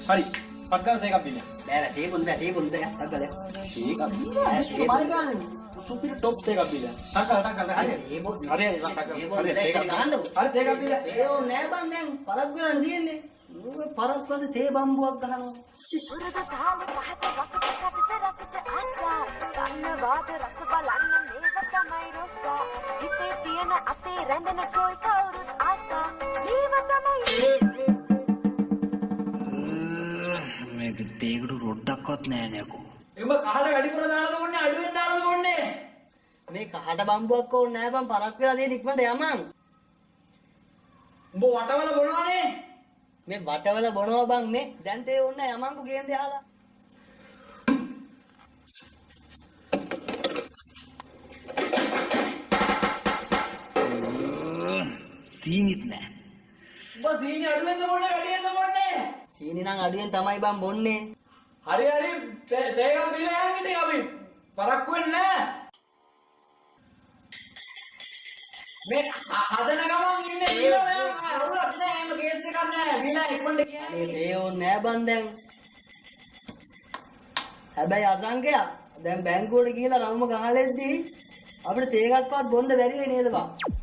හරි. පට්ටන තේ එකක් බිල. බෑ තේ බොන්න තේ බොන්න ටක්කල. ඒක බිල. සුපිරි টොප් තේ එකක් බිල. ටක්කල. හරි. ඒ බොන්න. හරි ටක්කල. හරි තේ එකක් ගන්නකො. හරි තේ එකක් බිල. ඒ ඕ නෑ බං දැන් පරක් ගන්න තියෙන්නේ. ඌ පරක් පස්සේ තේ බම්බුවක් ගහනවා. උරද තාලේ පහත රසට කටට රසට ආසා ගන්න වාද රස බලන්න මේක තමයි රොස්සා හිතේ තියෙන අතේ රැඳෙන කොයි කවුරුත් ආසා ජීව තමයි මේක තේකට රොඩක්වත් නෑ නේකෝ. එඹ කහට වැඩිපුර දාලා දුන්නේ අඩුවෙන් දාලා දුන්නේ. මේ කහට බම්බුවක් ඕනේ නෑ බං පරක් වෙලා තියෙන ඉක්මනට යමන්. උඹ වටවල බොනවනේ. මේ වටවල බොනවා බං මේ දැන් තේ ඕනේ යමන්කෝ ගේන්දේ අහලා. සීනිත් නෑ. උඹ සීනි අඩුවෙන්ද බොන්නේ වැඩියෙන්ද බොන්නේ? සීනි නම් අඩුවෙන් තමයි බං බොන්නේ. හරි තේ එකක් බිල යන් ඉතින් අපි පරක්කු වෙන්නේ නෑ. මේ හදන ගමන් ඉන්නේ බිල මෙයා අවුලක් නෑ එම කේස් එකක් නෑ බිල ඉක්මනට කියන්නේ. මේ තේ ඕනේ නෑ බං දැන්. හැබැයි අසංකයා දැන් බැංකුවට ගිහලා රවුම ගහලෙද්දී අපිට තේ එකක්වත් බොන්න බැරි වෙයි නේද බං?